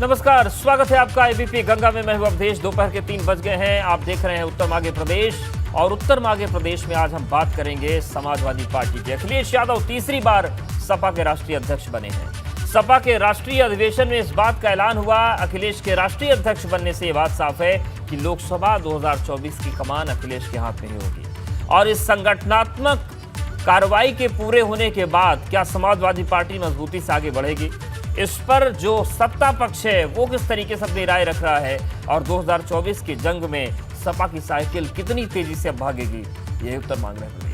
नमस्कार, स्वागत है आपका एबीपी गंगा में। मैं हूं अवधेश। दोपहर के 3 बज गए हैं। आप देख रहे हैं उत्तर मागे प्रदेश, और उत्तर मागे प्रदेश में आज हम बात करेंगे समाजवादी पार्टी के। अखिलेश यादव तीसरी बार सपा के राष्ट्रीय अध्यक्ष बने हैं। सपा के राष्ट्रीय अधिवेशन में इस बात का ऐलान हुआ। अखिलेश के राष्ट्रीय अध्यक्ष बनने से यह बात साफ है कि लोकसभा 2024 की कमान अखिलेश के हाथ में ही होगी। और इस संगठनात्मक कार्रवाई के पूरे होने के बाद क्या समाजवादी पार्टी मजबूती से आगे बढ़ेगी, इस पर जो सत्ता पक्ष है वो किस तरीके से अपनी राय रख रहा है, और 2024 की जंग में सपा की साइकिल कितनी तेजी से अब भागेगी, यह उत्तर मांग रहे हैं।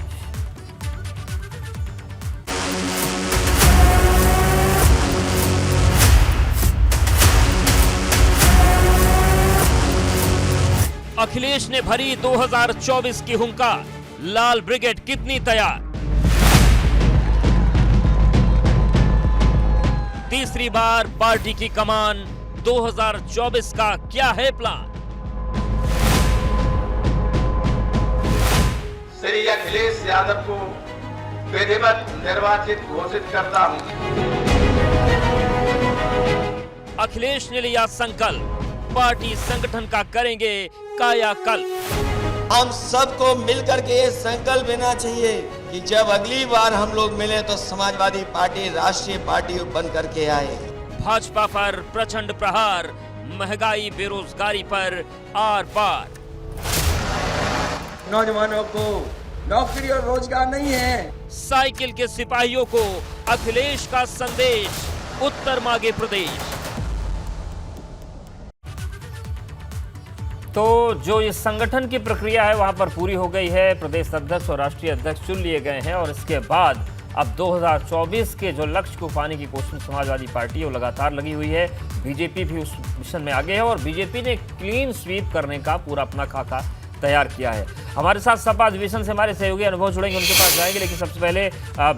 अखिलेश ने भरी 2024 की हुंकार, लाल ब्रिगेड कितनी तैयार। तीसरी बार पार्टी की कमान, 2024 का क्या है प्लान। श्री अखिलेश यादव को विधिवत निर्वाचित घोषित करता हूं। अखिलेश ने लिया संकल्प, पार्टी संगठन का करेंगे कायाकल्प। हम सबको मिलकर के ये संकल्प लेना चाहिए कि जब अगली बार हम लोग मिले तो समाजवादी पार्टी राष्ट्रीय पार्टी बन करके आए। भाजपा पर प्रचंड प्रहार, महंगाई बेरोजगारी पर आर पार। नौजवानों को नौकरी और रोजगार नहीं है। साइकिल के सिपाहियों को अखिलेश का संदेश, उत्तर मागे प्रदेश। तो जो इस संगठन की प्रक्रिया है वहां पर पूरी हो गई है। प्रदेश अध्यक्ष और राष्ट्रीय अध्यक्ष चुन लिए गए हैं, और इसके बाद अब 2024 के जो लक्ष्य को पाने की कोशिश समाजवादी पार्टी वो लगातार लगी हुई है। बीजेपी भी उस मिशन में आगे है, और बीजेपी ने क्लीन स्वीप करने का पूरा अपना खाका तैयार किया है। हमारे साथ सपा अधिवेशन से हमारे सहयोगी अनुभव जुड़ेंगे, उनके पास जाएंगे, लेकिन सबसे पहले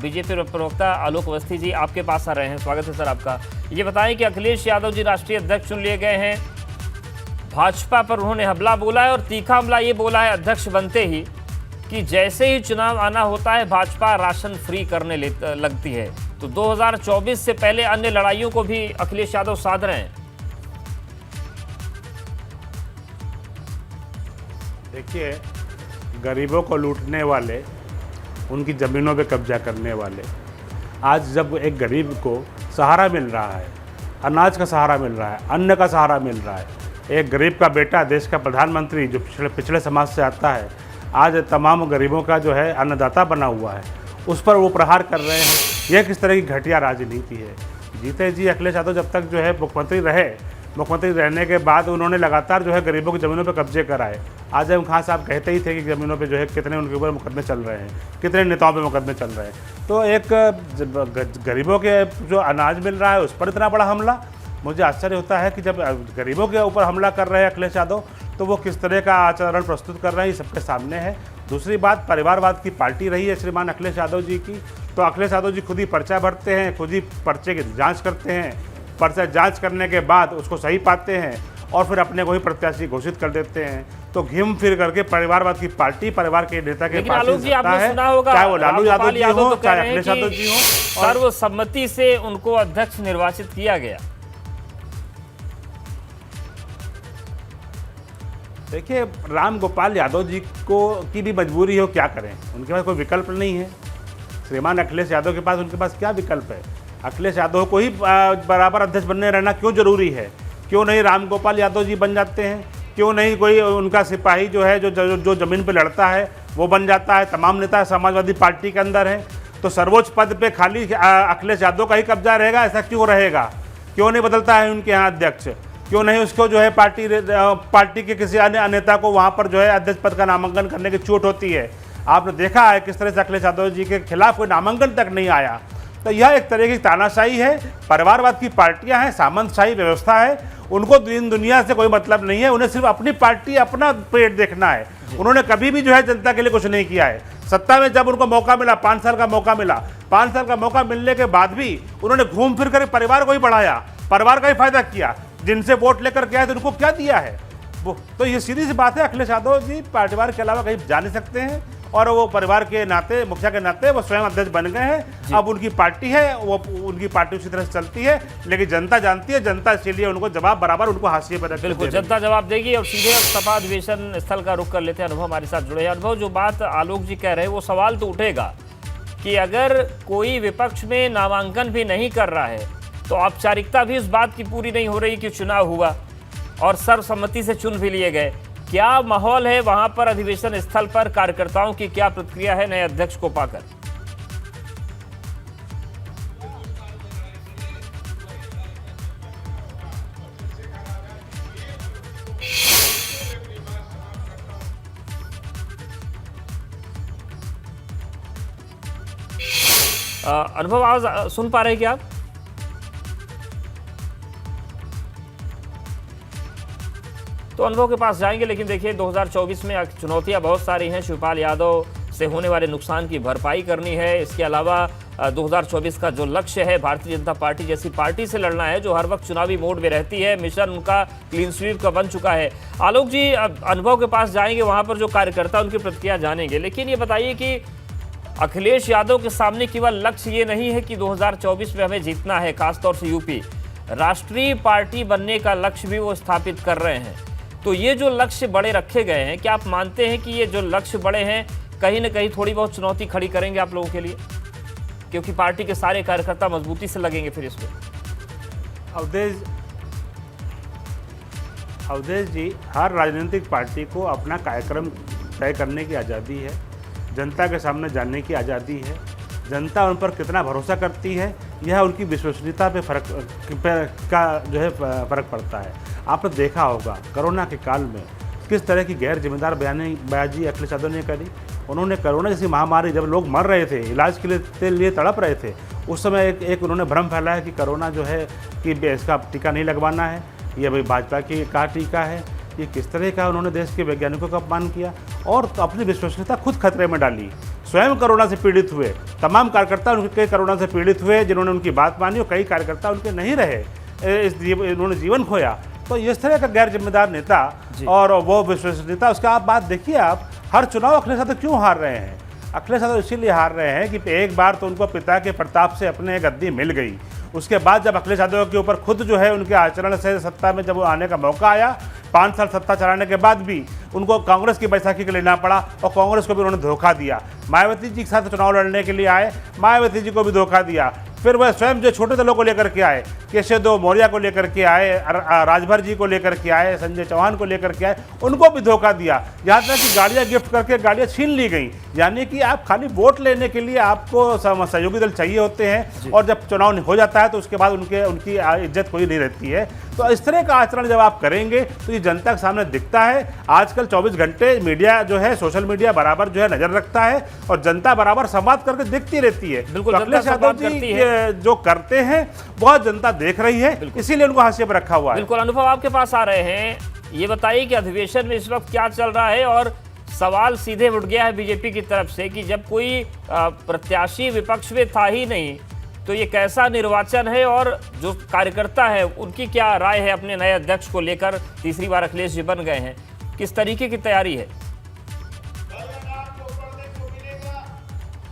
बीजेपी प्रवक्ता आलोक अवस्थी जी आपके पास आ रहे हैं। स्वागत है सर आपका। ये बताएं कि अखिलेश यादव जी राष्ट्रीय अध्यक्ष चुन लिए गए हैं। भाजपा पर उन्होंने हमला बोला है, और तीखा हमला ये बोला है अध्यक्ष बनते ही कि जैसे ही चुनाव आना होता है भाजपा राशन फ्री करने लगती है। तो 2024 से पहले अन्य लड़ाइयों को भी अखिलेश यादव साध रहे हैं। देखिए, गरीबों को लूटने वाले, उनकी ज़मीनों पे कब्जा करने वाले, आज जब एक गरीब को सहारा मिल रहा है, अनाज का सहारा मिल रहा है, अन्न का सहारा मिल रहा है, एक गरीब का बेटा देश का प्रधानमंत्री जो पिछले समाज से आता है, आज तमाम गरीबों का जो है अन्नदाता बना हुआ है, उस पर वो प्रहार कर रहे हैं। यह किस तरह की घटिया राजनीति है। जीते जी अखिलेश यादव जब तक जो है मुख्यमंत्री रहे, मुख्यमंत्री रहने के बाद उन्होंने लगातार जो है गरीबों की ज़मीनों पर कब्जे कराए। आजम खान साहब कहते ही थे कि ज़मीनों पे जो है कितने उनके ऊपर मुकदमे चल रहे हैं, कितने नेताओं पे मुकदमे चल रहे हैं। तो एक गरीबों के जो अनाज मिल रहा है उस पर इतना बड़ा हमला, मुझे आश्चर्य होता है कि जब गरीबों के ऊपर हमला कर रहे हैं अखिलेश यादव, तो वो किस तरह का आचरण प्रस्तुत कर रहे हैं, ये सबके सामने है। दूसरी बात, परिवारवाद की पार्टी रही है श्रीमान अखिलेश यादव जी की, तो अखिलेश यादव जी खुद ही पर्चा भरते हैं, खुद ही पर्चे की जांच करते हैं, पर्चा जांच करने के बाद उसको सही पाते हैं और फिर अपने को ही प्रत्याशी घोषित कर देते हैं। तो घूम फिर करके परिवारवाद की पार्टी परिवार के नेता के पास ही सकता है, चाहे वो लालू यादव जी हो, चाहे अखिलेश यादव जी हो। सर्वसम्मति से उनको अध्यक्ष निर्वाचित किया गया। देखिए, राम गोपाल यादव जी को की भी मजबूरी हो, क्या करें, उनके पास कोई विकल्प नहीं है। श्रीमान अखिलेश यादव के पास, उनके पास क्या विकल्प है। अखिलेश यादव को ही बराबर अध्यक्ष बनने रहना क्यों जरूरी है। क्यों नहीं राम गोपाल यादव जी बन जाते हैं, क्यों नहीं कोई उनका सिपाही जो है जो ज़मीन पर लड़ता है वो बन जाता है। तमाम नेता समाजवादी पार्टी के अंदर हैं, तो सर्वोच्च पद पे खाली अखिलेश यादव का ही कब्जा रहेगा, ऐसा क्यों रहेगा। क्यों नहीं बदलता है उनके यहाँ अध्यक्ष, क्यों नहीं उसको जो है पार्टी के किसी अन्य नेता को वहाँ पर जो है अध्यक्ष पद का नामांकन करने की छूट होती है। आपने देखा है किस तरह से अखिलेश यादव जी के खिलाफ कोई नामांकन तक नहीं आया। तो यह एक तरह की तानाशाही है। परिवारवाद की पार्टियां हैं, सामंतशाही व्यवस्था है, उनको दिन दुनिया से कोई मतलब नहीं है, उन्हें सिर्फ अपनी पार्टी, अपना पेट देखना है। उन्होंने कभी भी जो है जनता के लिए कुछ नहीं किया है। सत्ता में जब उनको मौका मिला, 5 साल का मौका मिला, 5 साल का मौका मिलने के बाद भी उन्होंने घूम फिर कर परिवार को ही बढ़ाया, परिवार का ही फायदा किया। जिनसे वोट लेकर के आए तो उनको क्या दिया है वो। तो ये सीधी सी बात है, अखिलेश यादव जी परिवार के अलावा कहीं जा नहीं सकते हैं, और वो परिवार के नाते, मुखिया के नाते वो स्वयं अध्यक्ष बन गए हैं। अब उनकी पार्टी है, वो उनकी पार्टी उसी तरह से चलती है, लेकिन जनता जानती है, जनता इसीलिए उनको जवाब बराबर उनको हाशिए पर रखती है। बिल्कुल, जनता जवाब देगी। और सीधे अब सपा अधिवेशन स्थल का रुख कर लेते हैं। अनुभव हमारे साथ जुड़े हैं। अनुभव, जो बात आलोक जी कह रहे हैं वो सवाल तो उठेगा कि अगर कोई विपक्ष में नामांकन भी नहीं कर रहा है तो औपचारिकता भी इस बात की पूरी नहीं हो रही कि चुनाव हुआ और सर्वसम्मति से चुन भी लिए गए। क्या माहौल है वहां पर अधिवेशन स्थल पर? कार्यकर्ताओं की क्या प्रतिक्रिया है नए अध्यक्ष को पाकर? अनुभव, आवाज सुन पा रहे हैं क्या आप? तो अनुभव के पास जाएंगे, लेकिन देखिए 2024 में चुनौतियां बहुत सारी हैं। शिवपाल यादव से होने वाले नुकसान की भरपाई करनी है। इसके अलावा 2024 का जो लक्ष्य है, भारतीय जनता पार्टी जैसी पार्टी से लड़ना है जो हर वक्त चुनावी मोड में रहती है। मिशन उनका क्लीन स्वीप का बन चुका है। आलोक जी, अब अनुभव के पास जाएंगे, वहां पर जो कार्यकर्ता उनकी प्रतिक्रिया जानेंगे, लेकिन ये बताइए कि अखिलेश यादव के सामने केवल लक्ष्य ये नहीं है कि 2024 में हमें जीतना है, खासतौर से यूपी, राष्ट्रीय पार्टी बनने का लक्ष्य भी वो स्थापित कर रहे हैं। तो ये जो लक्ष्य बड़े रखे गए हैं, क्या आप मानते हैं कि ये जो लक्ष्य बड़े हैं कहीं ना कहीं थोड़ी बहुत चुनौती खड़ी करेंगे आप लोगों के लिए, क्योंकि पार्टी के सारे कार्यकर्ता मजबूती से लगेंगे फिर इसमें? अवधेश जी, हर राजनीतिक पार्टी को अपना कार्यक्रम तय करने की आज़ादी है, जनता के सामने जानने की आज़ादी है। जनता उन पर कितना भरोसा करती है, यह उनकी विश्वसनीयता पे फर्क पड़ता है। आपने देखा होगा कोरोना के काल में किस तरह की गैर जिम्मेदार बयानबाजी अखिलेश यादव ने करी। उन्होंने कोरोना जैसी महामारी, जब लोग मर रहे थे, इलाज के लिए तड़प रहे थे, उस समय एक उन्होंने भ्रम फैलाया कि कोरोना जो है कि इसका टीका नहीं लगवाना है, ये भाई भाजपा का टीका है। ये किस तरह का उन्होंने देश के वैज्ञानिकों का अपमान किया और अपनी विश्वसनीयता खुद खतरे में डाली। स्वयं कोरोना से पीड़ित हुए, तमाम कार्यकर्ता उनके कोरोना से पीड़ित हुए जिन्होंने उनकी बात मानी, और कई कार्यकर्ता उनके नहीं रहे, उन्होंने जीवन खोया। तो इस तरह का गैर जिम्मेदार नेता और वो विश्वसनीयता, उसका आप बात देखिए। आप हर चुनाव अखिलेश यादव क्यों हार रहे हैं? अखिलेश यादव इसीलिए हार रहे हैं कि एक बार तो उनको पिता के प्रताप से अपने गद्दी मिल गई, उसके बाद जब अखिलेश यादव के ऊपर खुद जो है उनके आचरण से सत्ता में जब वो आने का मौका आया, 5 साल सत्ता चलाने के बाद भी उनको कांग्रेस की बैसाखी के लेना पड़ा और कांग्रेस को भी उन्होंने धोखा दिया। मायावती जी के साथ चुनाव लड़ने के लिए आए, मायावती जी को भी धोखा दिया। फिर वह स्वयं जो छोटे दलों को लेकर के आए, केशव मौर्य को लेकर के आए, राजभर जी को लेकर के आए, संजय चौहान को लेकर के आए, उनको भी धोखा दिया। यहाँ तक कि गाड़ियाँ गिफ्ट करके गाड़ियाँ छीन ली गई। यानी कि आप खाली वोट लेने के लिए आपको सहयोगी दल चाहिए होते हैं, और जब चुनाव हो जाता है तो उसके बाद उनकी इज्जत कोई नहीं रहती है। तो इस तरह का आचरण जब आप करेंगे तो ये जनता के सामने दिखता है। आजकल 24 घंटे मीडिया जो है, सोशल मीडिया बराबर जो है नजर रखता है और जनता बराबर संवाद करके देखती रहती है। बिल्कुल, अखिलेश यादव जी जो करते हैं बहुत जनता देख रही है, इसीलिए उनको हाशिए पर रखा हुआ है। बिल्कुल। अनुभव, आपके पास आ रहे हैं, ये बताइए कि अधिवेशन में इस वक्त क्या चल रहा है, और सवाल सीधे उठ गया है बीजेपी की तरफ से कि जब कोई प्रत्याशी विपक्ष में था ही नहीं तो ये कैसा निर्वाचन है, और जो कार्यकर्ता है उनकी क्या राय है अपने नए अध्यक्ष को लेकर? तीसरी बार अखिलेश जी बन गए हैं, किस तरीके की तैयारी है?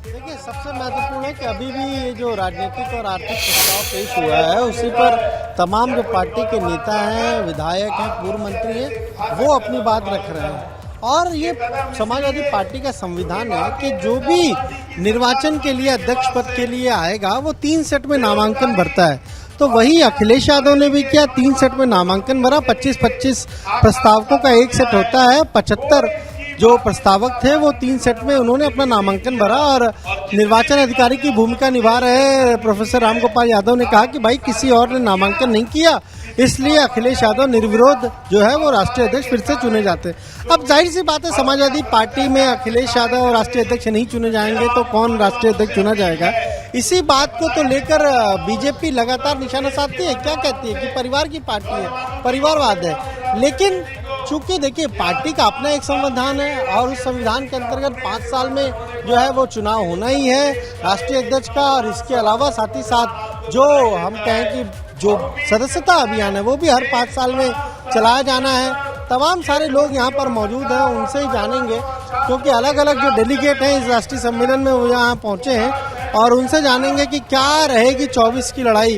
देखिए, सबसे महत्वपूर्ण है कि अभी भी ये जो राजनीतिक और आर्थिक प्रस्ताव पेश हुआ है उसी पर तमाम जो पार्टी के नेता हैं, विधायक हैं, पूर्व मंत्री हैं, वो अपनी बात रख रहे हैं। और ये समाजवादी पार्टी का संविधान है कि जो भी निर्वाचन के लिए अध्यक्ष पद के लिए आएगा वो 3 सेट में नामांकन भरता है। तो वही अखिलेश यादव ने भी किया, 3 सेट में नामांकन भरा। 25-25 प्रस्तावकों का एक सेट होता है, 75 जो प्रस्तावक थे वो 3 सेट में उन्होंने अपना नामांकन भरा। और निर्वाचन अधिकारी की भूमिका निभा रहे प्रोफेसर रामगोपाल यादव ने कहा कि भाई किसी और ने नामांकन नहीं किया, इसलिए अखिलेश यादव निर्विरोध जो है वो राष्ट्रीय अध्यक्ष फिर से चुने जाते हैं। अब जाहिर सी बात है, समाजवादी पार्टी में अखिलेश यादव राष्ट्रीय अध्यक्ष नहीं चुने जाएंगे तो कौन राष्ट्रीय अध्यक्ष चुना जाएगा? इसी बात को तो लेकर बीजेपी लगातार निशाना साधती है। क्या कहती है कि परिवार की पार्टी है, परिवारवाद है। लेकिन चूंकि देखिए, पार्टी का अपना एक संविधान है और उस संविधान के अंतर्गत 5 साल में जो है वो चुनाव होना ही है राष्ट्रीय अध्यक्ष का। और इसके अलावा साथ ही साथ जो हम कहें कि जो सदस्यता अभियान है वो भी हर 5 साल में चलाया जाना है। तमाम सारे लोग यहाँ पर मौजूद हैं, उनसे ही जानेंगे, क्योंकि अलग अलग जो डेलीगेट हैं इस राष्ट्रीय सम्मेलन में वो यहाँ पहुँचे हैं, और उनसे जानेंगे कि क्या रहेगी 24 की लड़ाई।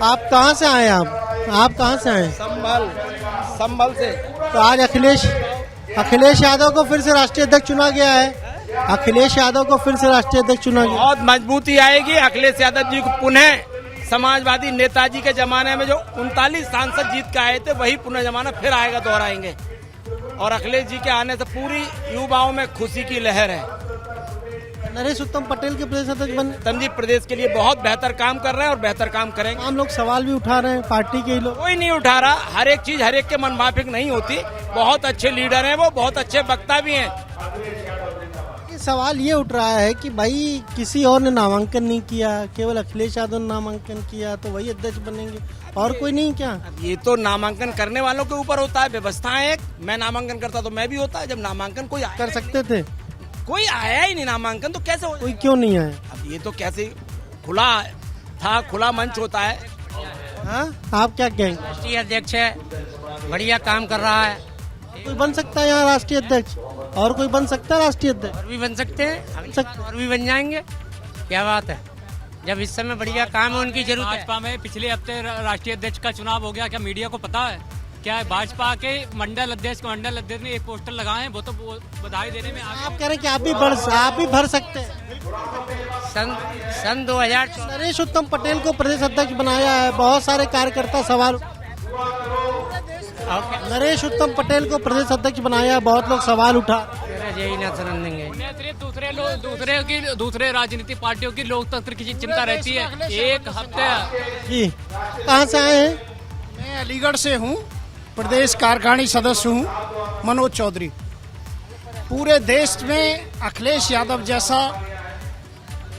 आप कहाँ से आए? आप कहाँ से आए? संभल से। तो आज अखिलेश यादव को फिर से राष्ट्रीय अध्यक्ष चुना गया है। अखिलेश यादव को फिर से राष्ट्रीय अध्यक्ष चुना गया। बहुत मजबूती आएगी अखिलेश यादव जी को पुनः। समाजवादी नेताजी के जमाने में जो 39 सांसद जीत के आए थे, वही पुनः जमाना फिर आएगा, दोहराएंगे। और अखिलेश जी के आने से पूरी युवाओं में खुशी की लहर है। नरेश उत्तम पटेल के प्रदेश अध्यक्ष बने। उत्तम जी प्रदेश के लिए बहुत बेहतर काम कर रहे हैं और बेहतर काम करेंगे। हम लोग सवाल भी उठा रहे हैं, पार्टी के ही लोग। कोई नहीं उठा रहा, हर एक चीज हर एक के मन माफिक नहीं होती। बहुत अच्छे लीडर हैं वो, बहुत अच्छे वक्ता भी हैं। सवाल ये उठ रहा है कि भाई किसी और ने नामांकन नहीं किया, केवल अखिलेश यादव ने नामांकन किया, तो वही अध्यक्ष बनेंगे, और कोई नहीं क्या? ये तो नामांकन करने वालों के ऊपर होता है, व्यवस्था है। मैं नामांकन करता तो मैं भी होता है। जब नामांकन कोई कर सकते थे, कोई आया ही नहीं नामांकन, तो कैसे हो? कोई क्यों नहीं आया? अब ये तो कैसे खुला था, खुला मंच होता है। हाँ, आप क्या कहेंगे? राष्ट्रीय अध्यक्ष है, बढ़िया काम कर रहा है। कोई बन सकता है यहाँ राष्ट्रीय अध्यक्ष? और कोई बन सकता है राष्ट्रीय अध्यक्ष? और भी बन सकते हैं, और भी बन जाएंगे। क्या बात है, जब इस समय बढ़िया काम है, उनकी जरूरत है। भाजपा में पिछले हफ्ते राष्ट्रीय अध्यक्ष का चुनाव हो गया, क्या मीडिया को पता है? क्या भाजपा के मंडल अध्यक्ष ने एक पोस्टर लगाए हैं, वो तो बधाई देने में आप कह रहे हैं कि आप भी भर सकते हैं। सन 2000 नरेश उत्तम पटेल को प्रदेश अध्यक्ष बनाया है, बहुत सारे कार्यकर्ता सवाल। नरेश उत्तम पटेल को प्रदेश अध्यक्ष बनाया, बहुत लोग सवाल उठा। यही ना सुन देंगे। दूसरे राजनीतिक पार्टियों की लोकतंत्र की चिंता रहती है। एक हफ्ते जी, कहाँ से आए हैं? मैं अलीगढ़ से हूँ, प्रदेश कार्यकारिणी सदस्य हूँ, मनोज चौधरी। पूरे देश में अखिलेश यादव जैसा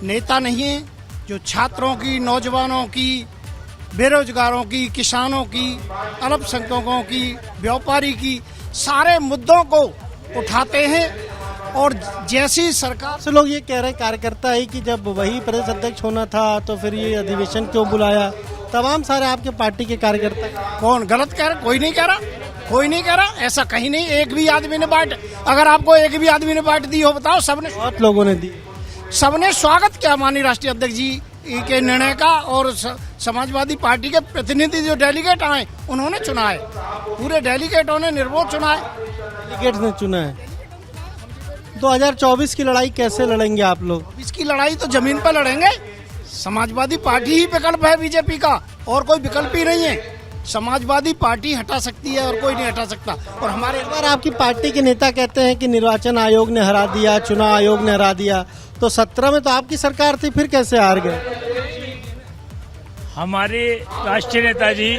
नेता नहीं है जो छात्रों की, नौजवानों की, बेरोजगारों की, किसानों की, अल्पसंख्यकों की, व्यापारी की, सारे मुद्दों को उठाते हैं। और जैसी सरकार से लोग ये कह रहे हैं कार्यकर्ता है कि जब वही प्रदेश अध्यक्ष होना था तो फिर ये अधिवेशन क्यों बुलाया? तमाम सारे आपके पार्टी के कार्यकर्ता। कौन गलत कह रहा? कोई नहीं कह रहा, कोई नहीं कह रहा, ऐसा कहीं नहीं। एक भी आदमी ने बांट, अगर आपको एक भी आदमी ने बांट दी हो बताओ? सबने, बहुत लोगों ने दी। सबने स्वागत किया माननीय राष्ट्रीय अध्यक्ष जी के निर्णय का, और समाजवादी पार्टी के प्रतिनिधि जो डेलीगेट आए उन्होंने चुना है। पूरे डेलीगेटों ने निर्वोट चुना है। डेलीगेट ने चुना है। 2024 की लड़ाई कैसे लड़ेंगे आप लोग? इसकी लड़ाई तो जमीन पर लड़ेंगे। समाजवादी पार्टी ही विकल्प है बीजेपी का, और कोई विकल्प ही नहीं है। समाजवादी पार्टी हटा सकती है और कोई नहीं हटा सकता। और हमारे अगर आपकी पार्टी के नेता कहते हैं कि निर्वाचन आयोग ने हरा दिया, चुनाव आयोग ने हरा दिया, तो 17 में तो आपकी सरकार थी, फिर कैसे हार गए? हमारे राष्ट्रीय नेताजी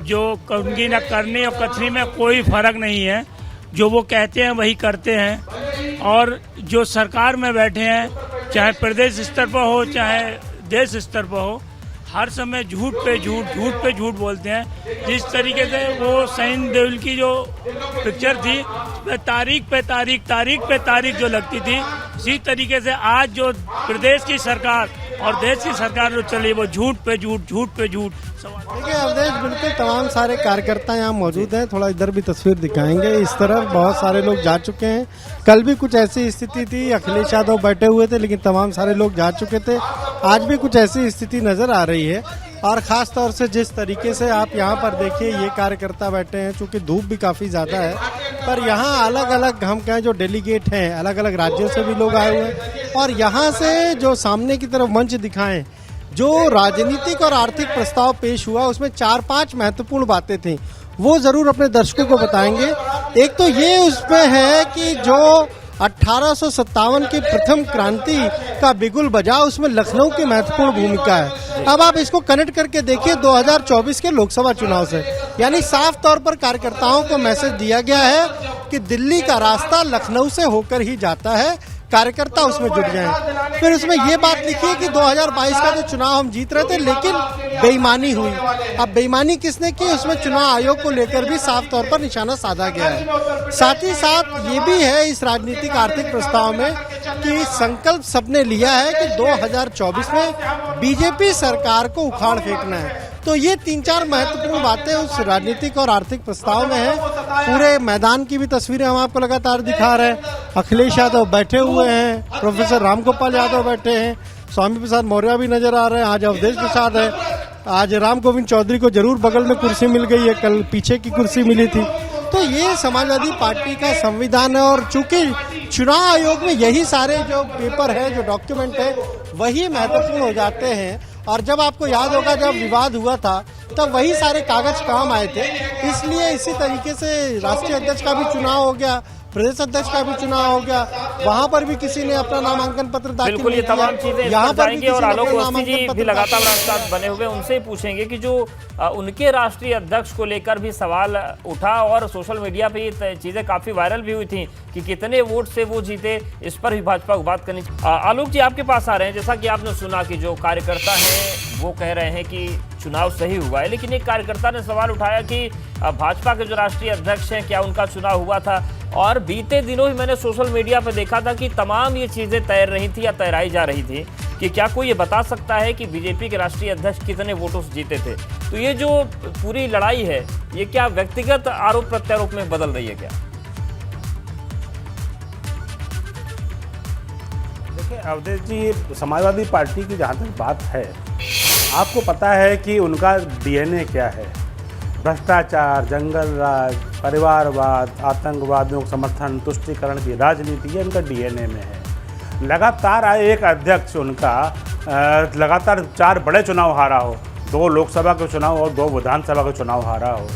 जो उनकी न करनी और कथनी में कोई फर्क नहीं है, जो वो कहते हैं वही करते हैं। और जो सरकार में बैठे हैं, चाहे प्रदेश स्तर पर हो चाहे देश स्तर पर हो, हर समय झूठ पे झूठ बोलते हैं। जिस तरीके से वो सैन देओल की जो पिक्चर थी, तारीख पे तारीख जो लगती थी, इसी तरीके से आज जो प्रदेश की सरकार और देश की सरकार जो चली, वो झूठ पे झूठ। देखिए अवधेश, बिल्कुल तमाम सारे कार्यकर्ता यहाँ मौजूद हैं। थोड़ा इधर भी तस्वीर दिखाएंगे। इस तरफ बहुत सारे लोग जा चुके हैं। कल भी कुछ ऐसी स्थिति थी, अखिलेश यादव बैठे हुए थे, लेकिन तमाम सारे लोग जा चुके थे। आज भी कुछ ऐसी स्थिति नजर आ रही है। और खास तौर से जिस तरीके से आप यहाँ पर देखिए, ये कार्यकर्ता बैठे हैं, चूंकि धूप भी काफी ज्यादा है, पर यहाँ अलग अलग हम कहें जो डेलीगेट हैं, अलग अलग राज्यों से भी लोग आए हुए हैं। और यहाँ से जो सामने की तरफ मंच दिखाएं, जो राजनीतिक और आर्थिक प्रस्ताव पेश हुआ, उसमें 4-5 महत्वपूर्ण बातें थी, वो जरूर अपने दर्शकों को बताएंगे। एक तो ये उसमें है कि जो 1857 की प्रथम क्रांति का बिगुल बजा, उसमें लखनऊ की महत्वपूर्ण भूमिका है। अब आप इसको कनेक्ट करके देखिए 2024 के लोकसभा चुनाव से, यानी साफ तौर पर कार्यकर्ताओं को मैसेज दिया गया है कि दिल्ली का रास्ता लखनऊ से होकर ही जाता है, कार्यकर्ता उसमें जुट जाएं। फिर उसमें ये बात लिखी है कि 2022 का जो चुनाव हम जीत रहे थे, लेकिन बेईमानी हुई। अब बेईमानी किसने की, उसमें चुनाव आयोग को लेकर भी साफ तौर पर निशाना साधा गया है। साथ ही साथ ये भी है इस राजनीतिक आर्थिक प्रस्ताव में कि संकल्प सबने लिया है कि 2024 में बीजेपी सरकार को उखाड़ फेंकना है। तो ये 3-4 महत्वपूर्ण बातें उस राजनीतिक और आर्थिक प्रस्ताव में है। पूरे मैदान की भी तस्वीरें हम आपको लगातार दिखा रहे हैं। अखिलेश यादव बैठे हुए हैं, प्रोफेसर रामगोपाल यादव बैठे हैं, स्वामी प्रसाद मौर्य भी नजर आ रहे हैं, आज अवधेश प्रसाद है, आज राम गोविंद चौधरी को जरूर बगल में कुर्सी मिल गई है, कल पीछे की कुर्सी मिली थी। तो ये समाजवादी पार्टी का संविधान है और चूंकि चुनाव आयोग में यही सारे जो पेपर है, जो डॉक्यूमेंट है, वही महत्वपूर्ण हो जाते हैं। और जब आपको याद होगा जब विवाद हुआ था तब वही सारे कागज काम आए थे, इसलिए इसी तरीके से राष्ट्रीय अध्यक्ष का भी चुनाव हो गया, प्रदेश अध्यक्ष का भी चुनाव हो गया, वहां पर भी किसी ने अपना नामांकन पत्र दाखिल बिल्कुल ये तमाम चीजें यहाँ पर जाएंगी और आलोक अवस्थी जी भी लगातार हमारे साथ बने हुए, उनसे ही पूछेंगे कि जो उनके राष्ट्रीय अध्यक्ष को लेकर भी सवाल उठा और सोशल मीडिया पे ये चीजें काफी वायरल भी हुई थी कि कितने वोट से वो जीते, इस पर भी भाजपा को बात करनी। आलोक जी आपके पास आ रहे हैं, जैसा कि आपने सुना कि जो कार्यकर्ता हैं वो कह रहे हैं कि चुनाव सही हुआ है, लेकिन एक कार्यकर्ता ने सवाल उठाया कि भाजपा के जो राष्ट्रीय अध्यक्ष हैं क्या उनका चुनाव हुआ था। और बीते दिनों ही मैंने सोशल मीडिया पर देखा था कि तमाम ये चीजें तैर रही थी या तैराई जा रही थी कि क्या कोई ये बता सकता है कि बीजेपी के राष्ट्रीय अध्यक्ष कितने वोटों से जीते थे। तो ये जो पूरी लड़ाई है ये क्या व्यक्तिगत आरोप प्रत्यारोप में बदल रही है क्या? देखिए अवधेश जी, समाजवादी पार्टी की जहाँ तक बात है, आपको पता है कि उनका डीएनए क्या है। भ्रष्टाचार, जंगल राज, परिवारवाद, आतंकवादियों का समर्थन, तुष्टीकरण की राजनीति, ये उनका डीएनए में है। लगातार आए एक अध्यक्ष उनका लगातार 4 बड़े चुनाव हारा हो, 2 लोकसभा के चुनाव और 2 विधानसभा के चुनाव हारा हो,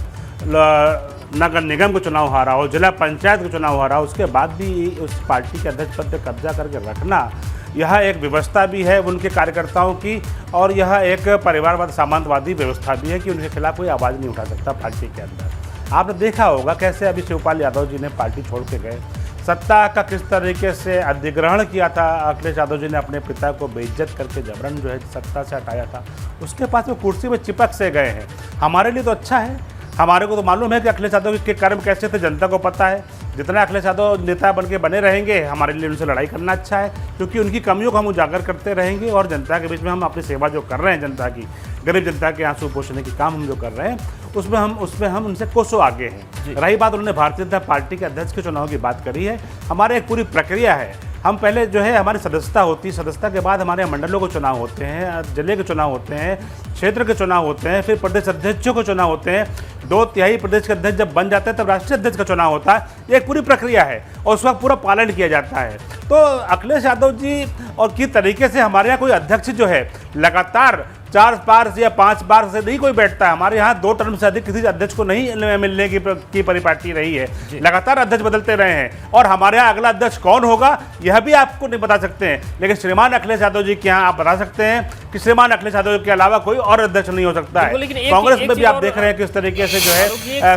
नगर निगम के चुनाव हारा हो, जिला पंचायत के चुनाव हारा हो, उसके बाद भी उस पार्टी के अध्यक्ष पद पर कब्जा करके रखना, यह एक व्यवस्था भी है उनके कार्यकर्ताओं की और यह एक परिवारवाद सामंतवादी व्यवस्था भी है कि उनके खिलाफ कोई आवाज़ नहीं उठा सकता पार्टी के अंदर। आपने देखा होगा कैसे अभी शिवपाल यादव जी ने पार्टी छोड़ के गए, सत्ता का किस तरीके से अधिग्रहण किया था। अखिलेश यादव जी ने अपने पिता को बेइज्जत करके जबरन जो है सत्ता से हटाया था, उसके पास वो कुर्सी में चिपक से गए हैं। हमारे लिए तो अच्छा है, हमारे को तो मालूम है कि अखिलेश यादव के कर्म कैसे थे, जनता को पता है। जितना अखिलेश यादव नेता बन के बने रहेंगे, हमारे लिए उनसे लड़ाई करना अच्छा है, क्योंकि उनकी कमियों को हम उजागर करते रहेंगे और जनता के बीच में हम अपनी सेवा जो कर रहे हैं, जनता की, गरीब जनता के आंसू पोंछने की काम हम जो कर रहे हैं, उसमें हम उनसे कोसों आगे हैं। रही बात, उन्होंने भारतीय जनता पार्टी के अध्यक्ष के चुनाव की बात करी है। हमारे एक पूरी प्रक्रिया है। हम पहले जो है हमारी सदस्यता होती है, सदस्यता के बाद हमारे मंडलों के चुनाव होते हैं, जिले के चुनाव होते हैं, क्षेत्र के चुनाव होते हैं, फिर प्रदेश अध्यक्षों के चुनाव होते हैं। 2/3 प्रदेश के अध्यक्ष जब बन जाते हैं तब राष्ट्रीय अध्यक्ष का चुनाव होता है। ये एक पूरी प्रक्रिया है और उस वक्त पूरा पालन किया जाता है। तो अखिलेश यादव जी और किस तरीके से हमारे यहाँ कोई अध्यक्ष जो है लगातार 4 बार या 5 बार से नहीं कोई बैठता है। हमारे यहाँ 2 टर्म से अधिक किसी अध्यक्ष को नहीं मिलने की परिपाटी रही है। लगातार अध्यक्ष बदलते रहे हैं और हमारे यहाँ अगला अध्यक्ष कौन होगा यह भी आपको नहीं बता सकते हैं, लेकिन श्रीमान अखिलेश यादव जी के यहाँ आप बता सकते हैं कि श्रीमान अखिलेश यादव के अलावा कोई और अध्यक्ष नहीं हो सकता है। कांग्रेस में भी आप देख रहे हैं किस तरीके से जो है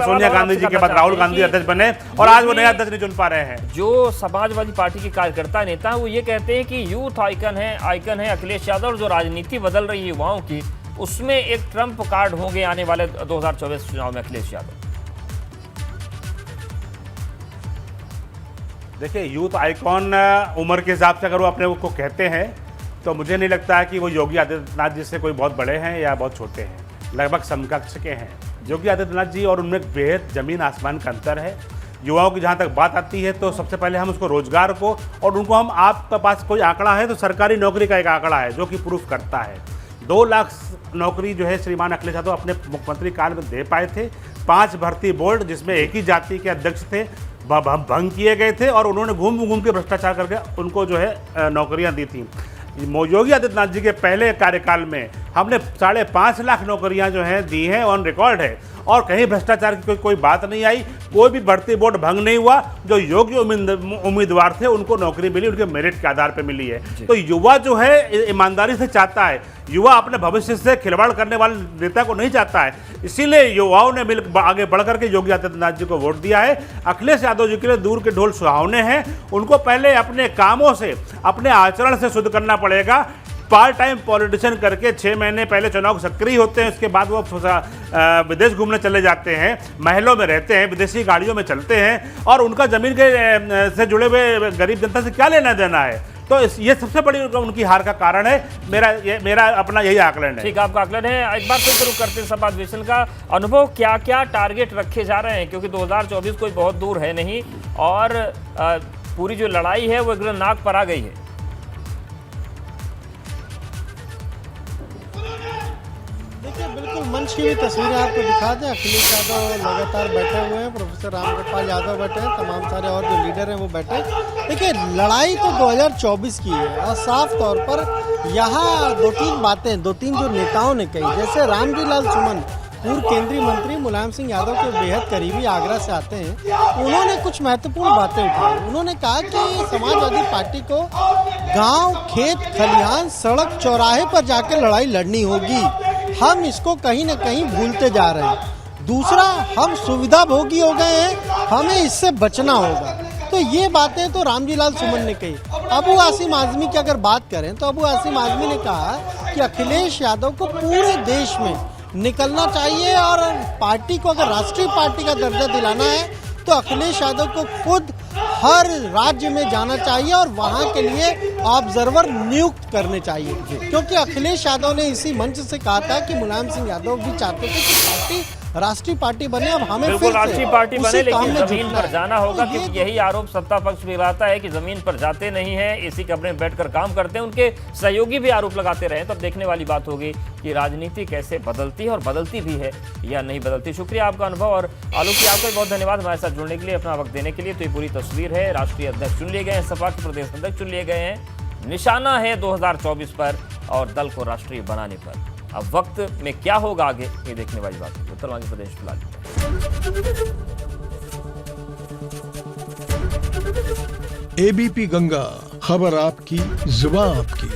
सोनिया गांधी जी के बाद राहुल गांधी अध्यक्ष बने और आज वो नया अध्यक्ष नहीं चुन पा रहे हैं। जो समाजवादी पार्टी के कार्यकर्ता नेता है वो ये कहते हैं कि यूथ आइकन है अखिलेश यादव, और जो राजनीति बदल रही है युवाओं की, उसमें एक ट्रम्प कार्ड होंगे आने वाले 2024 चुनाव में अखिलेश यादव। देखिए, यूथ आइकॉन उम्र के हिसाब से अगर वो अपने को कहते हैं तो मुझे नहीं लगता है कि वो योगी आदित्यनाथ जी से कोई बहुत बड़े हैं या बहुत छोटे हैं, लगभग समकक्ष के हैं। योगी आदित्यनाथ जी और उनमें बेहद जमीन आसमान का अंतर है। युवाओं की जहाँ तक बात आती है तो सबसे पहले हम उसको रोजगार को, और उनको हम, आपके पास कोई आंकड़ा है तो सरकारी नौकरी का एक आंकड़ा है जो कि प्रूफ करता है। 2 लाख नौकरी जो है श्रीमान अखिलेश यादव अपने मुख्यमंत्री काल में दे पाए थे। 5 भर्ती बोर्ड जिसमें एक ही जाति के अध्यक्ष थे भंग किए गए थे और उन्होंने घूम के भ्रष्टाचार करके उनको जो है नौकरियां दी थी। योगी आदित्यनाथ जी के पहले कार्यकाल में हमने 5.5 लाख नौकरियां जो हैं दी हैं, ऑन रिकॉर्ड है, और कहीं भ्रष्टाचार की कोई बात नहीं आई। कोई भी भर्ती बोर्ड भंग नहीं हुआ। जो योग्य उम्मीदवार थे उनको नौकरी मिली, उनके मेरिट के आधार पर मिली है। तो युवा जो है ईमानदारी से चाहता है, युवा अपने भविष्य से खिलवाड़ करने वाले नेता को नहीं चाहता है। इसीलिए युवाओं ने मिल आगे बढ़ करके योगी आदित्यनाथ जी को वोट दिया है। अखिलेश यादव जी के लिए दूर के ढोल सुहावने हैं। उनको पहले अपने कामों से, अपने आचरण से शुद्ध करना पड़ेगा। पार्ट टाइम पॉलिटिशियन करके 6 महीने पहले चुनाव सक्रिय होते हैं, उसके बाद वो विदेश घूमने चले जाते हैं, महलों में रहते हैं, विदेशी गाड़ियों में चलते हैं, और उनका जमीन के से जुड़े हुए गरीब जनता से क्या लेना देना है। तो ये सबसे बड़ी उनकी हार का कारण है। मेरा अपना यही आकलन है। ठीक, आपका आकलन है। एक बार फिर शुरू करते हैं सपा अधिवेशन का अनुभव, क्या क्या टारगेट रखे जा रहे हैं, क्योंकि 2024 कोई बहुत दूर है नहीं और पूरी जो लड़ाई है वो एकदम नाक पर आ गई है। देखिए, बिल्कुल मंच की भी तस्वीरें आपको दिखा दें। अखिलेश यादव लगातार बैठे हुए हैं, प्रोफेसर रामगोपाल यादव बैठे हैं, तमाम सारे और जो लीडर हैं वो बैठे। देखिए, लड़ाई तो 2024 की है और साफ तौर पर यहाँ दो तीन जो नेताओं ने कही, जैसे रामजी लाल सुमन, पूर्व केंद्रीय मंत्री मुलायम सिंह यादव के बेहद करीबी, आगरा से आते हैं, उन्होंने कुछ महत्वपूर्ण बातें उठाई। उन्होंने कहा कि समाजवादी पार्टी को गांव, खेत, खलिहान, सड़क, चौराहे पर जाकर लड़ाई लड़नी होगी। हम इसको कहीं न कहीं भूलते जा रहे हैं। दूसरा, हम सुविधा भोगी हो गए हैं, हमें इससे बचना होगा। तो ये बातें तो रामजी लाल सुमन ने कही। अबू आसिम आजमी की अगर बात करें तो अबू आसिम आजमी ने कहा कि अखिलेश यादव को पूरे देश में निकलना चाहिए और पार्टी को अगर राष्ट्रीय पार्टी का दर्जा दिलाना है तो अखिलेश यादव को खुद हर राज्य में जाना चाहिए और वहां के लिए ऑब्जर्वर नियुक्त करने चाहिए, क्योंकि अखिलेश यादव ने इसी मंच से कहा था कि मुलायम सिंह यादव भी चाहते थे कि पार्टी राष्ट्रीय पार्टी बने। अब हमें बिल्कुल राष्ट्रीय पार्टी बने, लेकिन जमीन जुटना पर जाना होगा, तो क्योंकि यही आरोप सत्ता पक्ष भी लगाता है कि जमीन पर जाते नहीं है, एसी कमरे में बैठकर काम करते हैं। उनके सहयोगी भी आरोप लगाते रहे। तो अब देखने वाली बात होगी कि राजनीति कैसे बदलती है और बदलती भी है या नहीं बदलती। शुक्रिया आपका अनुभव, और आलोक जी आपका भी बहुत धन्यवाद हमारे साथ जुड़ने के लिए, अपना वक्त देने के लिए। तो ये पूरी तस्वीर है, राष्ट्रीय अध्यक्ष चुन लिए गए हैं, सपा के प्रदेश अध्यक्ष चुन लिए गए हैं, निशाना है 2024 पर और दल को राष्ट्रीय बनाने पर। अब वक्त में क्या होगा आगे, ये देखने वाली बात है। उत्तरांचल प्रदेश फिलहाल एबीपी गंगा, खबर आपकी, जुबान आपकी।